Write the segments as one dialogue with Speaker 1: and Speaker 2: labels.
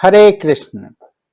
Speaker 1: Hare Krishna.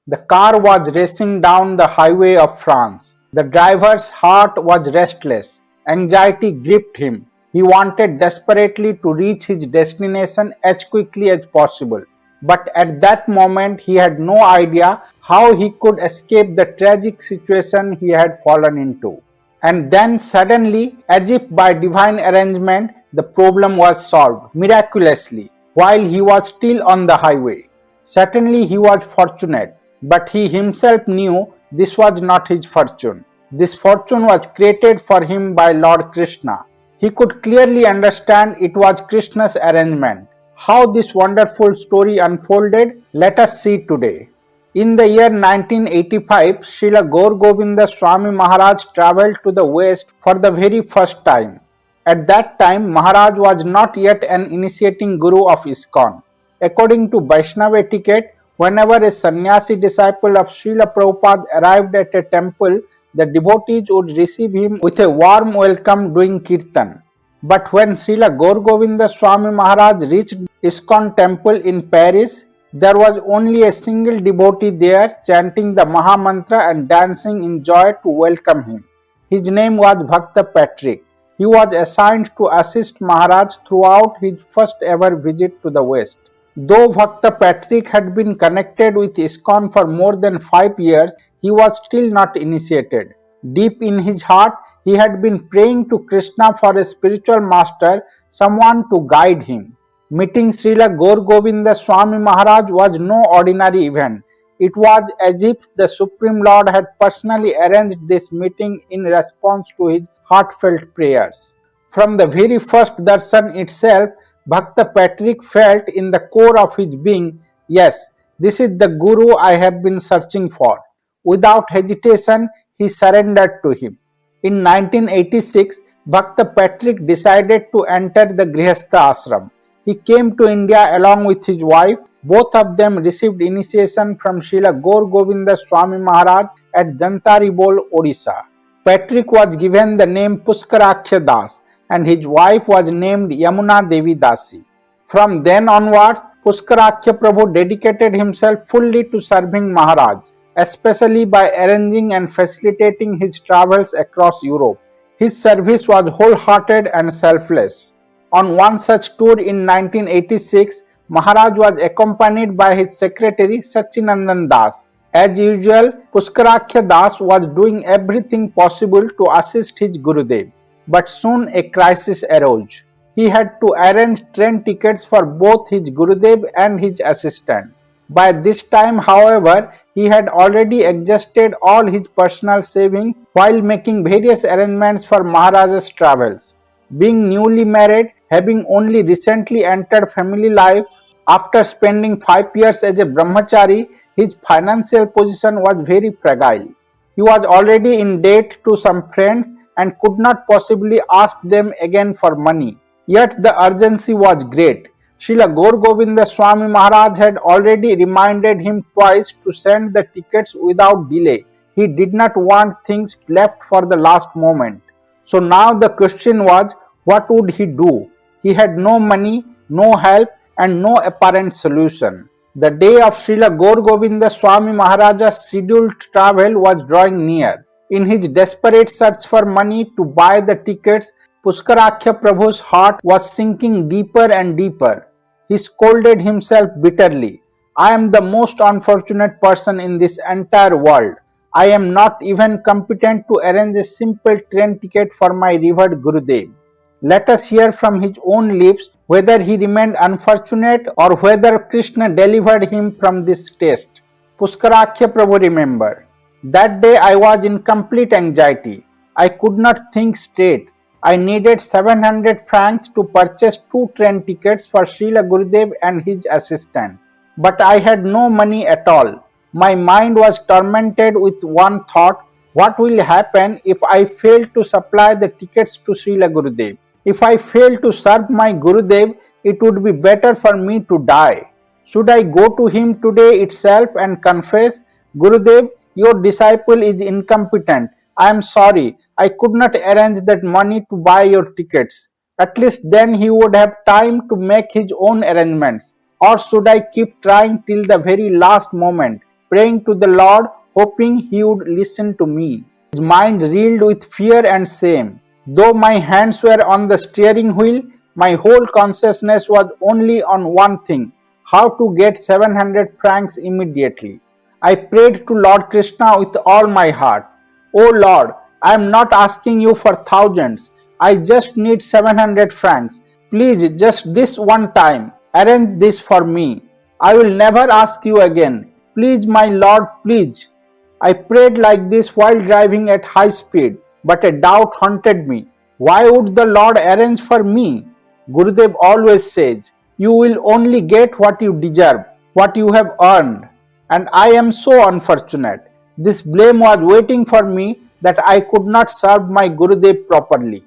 Speaker 1: The car was racing down the highway of France. The driver's heart was restless. Anxiety gripped him. He wanted desperately to reach his destination as quickly as possible. But at that moment he had no idea how he could escape the tragic situation he had fallen into. And then suddenly, as if by divine arrangement, the problem was solved miraculously while he was still on the highway. Certainly he was fortunate, but he himself knew this was not his fortune. This fortune was created for him by Lord Krishna. He could clearly understand it was Krishna's arrangement. How this wonderful story unfolded, let us see today. In the year 1985, Srila Gour Govinda Swami Maharaj travelled to the West for the very first time. At that time, Maharaj was not yet an initiating Guru of ISKCON. According to Vaishnava etiquette, whenever a sannyasi disciple of Srila Prabhupada arrived at a temple, the devotees would receive him with a warm welcome doing kirtan. But when Srila Gour Govinda Swami Maharaj reached ISKCON temple in Paris, there was only a single devotee there chanting the Maha Mantra and dancing in joy to welcome him. His name was Bhakta Patrick. He was assigned to assist Maharaj throughout his first ever visit to the West. Though Bhakta Patrick had been connected with ISKCON for more than 5 years, he was still not initiated. Deep in his heart, he had been praying to Krishna for a spiritual master, someone to guide him. Meeting Srila Gour Govinda Swami Maharaj was no ordinary event. It was as if the Supreme Lord had personally arranged this meeting in response to his heartfelt prayers. From the very first darshan itself, Bhakta Patrick felt in the core of his being, yes, this is the Guru I have been searching for. Without hesitation, he surrendered to him. In 1986, Bhakta Patrick decided to enter the Grihastha ashram. He came to India along with his wife. Both of them received initiation from Srila Gour Govinda Swami Maharaj at Jantaribol, Odisha. Patrick was given the name Pushkarakshya Das and his wife was named Yamuna Devi Dasi. From then onwards, Pushkarakshya Prabhu dedicated himself fully to serving Maharaj, especially by arranging and facilitating his travels across Europe. His service was wholehearted and selfless. On one such tour in 1986, Maharaj was accompanied by his secretary Sachinandan Das. As usual, Pushkarakshya Das was doing everything possible to assist his Gurudev. But soon a crisis arose. He had to arrange train tickets for both his Gurudev and his assistant. By this time, however, he had already exhausted all his personal savings while making various arrangements for Maharaja's travels. Being newly married, having only recently entered family life, after spending 5 years as a brahmachari, his financial position was very fragile. He was already in debt to some friends and could not possibly ask them again for money. Yet the urgency was great. Srila Gour Govinda Swami Maharaj had already reminded him twice to send the tickets without delay. He did not want things left for the last moment. So now the question was, what would he do? He had no money, no help, and no apparent solution. The day of Srila Gour Govinda Swami Maharaja's scheduled travel was drawing near. In his desperate search for money to buy the tickets, Pushkarakshya Prabhu's heart was sinking deeper and deeper. He scolded himself bitterly. I am the most unfortunate person in this entire world. I am not even competent to arrange a simple train ticket for my revered Gurudev. Let us hear from his own lips whether he remained unfortunate or whether Krishna delivered him from this test. Pushkarakshya Prabhu remembered. That day I was in complete anxiety. I could not think straight. I needed 700 francs to purchase 2 train tickets for Srila Gurudev and his assistant. But I had no money at all. My mind was tormented with one thought, what will happen if I fail to supply the tickets to Srila Gurudev? If I fail to serve my Gurudev, it would be better for me to die. Should I go to him today itself and confess, Gurudev, your disciple is incompetent. I am sorry, I could not arrange that money to buy your tickets. At least then he would have time to make his own arrangements. or should I keep trying till the very last moment, praying to the Lord, hoping He would listen to me? His mind reeled with fear and shame. Though my hands were on the steering wheel, my whole consciousness was only on one thing: how to get 700 francs immediately. I prayed to Lord Krishna with all my heart. "O Lord, I am not asking you for thousands. I just need 700 francs. Please, just this one time, arrange this for me. I will never ask you again. Please, my Lord, please." I prayed like this while driving at high speed, but a doubt haunted me. Why would the Lord arrange for me? Gurudev always says, "You will only get what you deserve, what you have earned." And I am so unfortunate. This blame was waiting for me that I could not serve my Gurudev properly.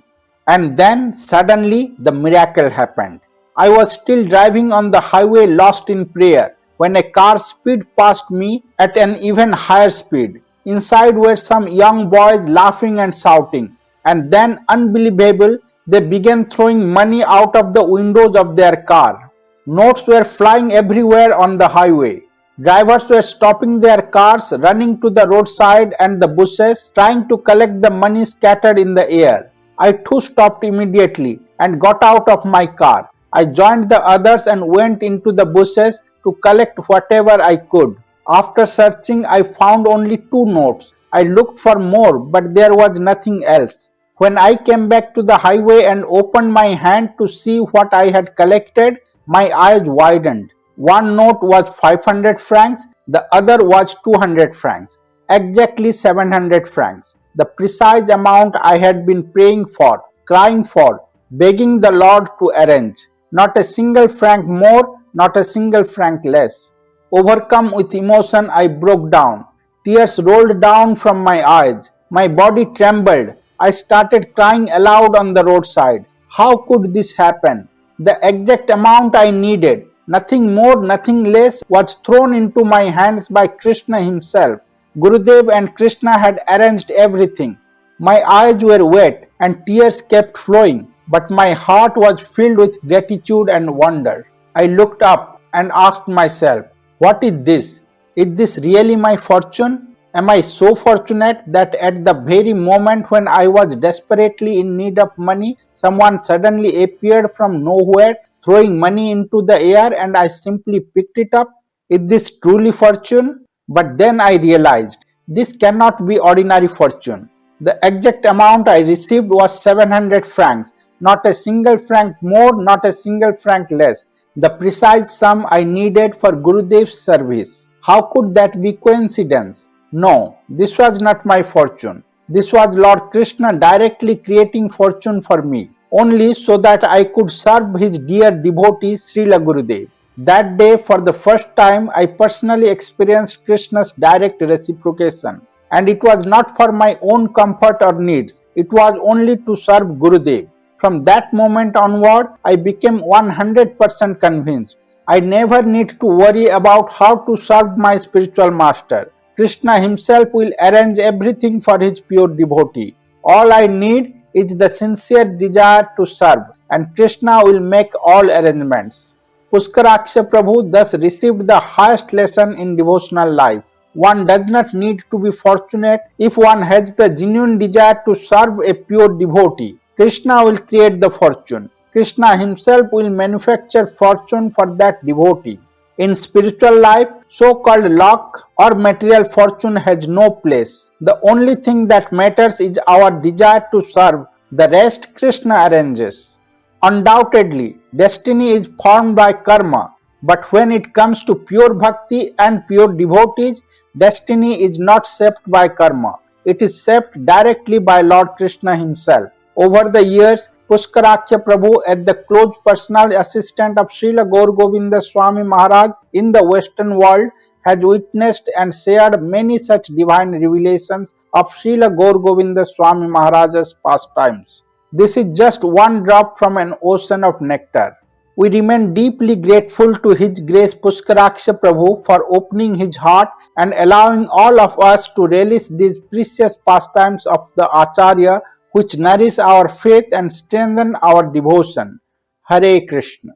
Speaker 1: And then suddenly the miracle happened. I was still driving on the highway lost in prayer when a car sped past me at an even higher speed. Inside were some young boys laughing and shouting. And then, unbelievable, they began throwing money out of the windows of their car. Notes were flying everywhere on the highway. Drivers were stopping their cars, running to the roadside and the bushes, trying to collect the money scattered in the air. I too stopped immediately and got out of my car. I joined the others and went into the bushes to collect whatever I could. After searching, I found only 2 notes. I looked for more, but there was nothing else. When I came back to the highway and opened my hand to see what I had collected, my eyes widened. One note was 500 francs, the other was 200 francs, exactly 700 francs, the precise amount I had been praying for, crying for, begging the Lord to arrange. Not a single franc more, not a single franc less. Overcome with emotion, I broke down. Tears rolled down from my eyes. My body trembled. I started crying aloud on the roadside. How could this happen? The exact amount I needed, nothing more, nothing less, was thrown into my hands by Krishna himself. Gurudev and Krishna had arranged everything. My eyes were wet and tears kept flowing, but my heart was filled with gratitude and wonder. I looked up and asked myself, what is this? Is this really my fortune? Am I so fortunate that at the very moment when I was desperately in need of money, someone suddenly appeared from nowhere, throwing money into the air, and I simply picked it up? Is this truly fortune? But then I realized, this cannot be ordinary fortune. The exact amount I received was 700 francs, not a single franc more, not a single franc less, the precise sum I needed for Gurudev's service. How could that be coincidence? No, this was not my fortune. This was Lord Krishna directly creating fortune for me, only so that I could serve his dear devotee Srila Gurudev. That day, for the first time, I personally experienced Krishna's direct reciprocation. And it was not for my own comfort or needs. It was only to serve Gurudev. From that moment onward, I became 100% convinced. I never need to worry about how to serve my spiritual master. Krishna himself will arrange everything for his pure devotee. All I need is the sincere desire to serve, and Krishna will make all arrangements. Pushkarakshya Prabhu thus received the highest lesson in devotional life. One does not need to be fortunate if one has the genuine desire to serve a pure devotee. Krishna will create the fortune. Krishna himself will manufacture fortune for that devotee. In spiritual life, so-called luck or material fortune has no place. The only thing that matters is our desire to serve. The rest Krishna arranges. Undoubtedly, destiny is formed by karma, but when it comes to pure bhakti and pure devotees, destiny is not shaped by karma. It is shaped directly by Lord Krishna himself. Over the years, Pushkarakshya Prabhu, as the close personal assistant of Srila Gour Govinda Swami Maharaj in the Western world, has witnessed and shared many such divine revelations of Srila Gour Govinda Swami Maharaja's pastimes. This is just one drop from an ocean of nectar. We remain deeply grateful to His Grace Pushkarakshya Prabhu for opening his heart and allowing all of us to relish these precious pastimes of the Acharya, which nourish our faith and strengthen our devotion. Hare Krishna.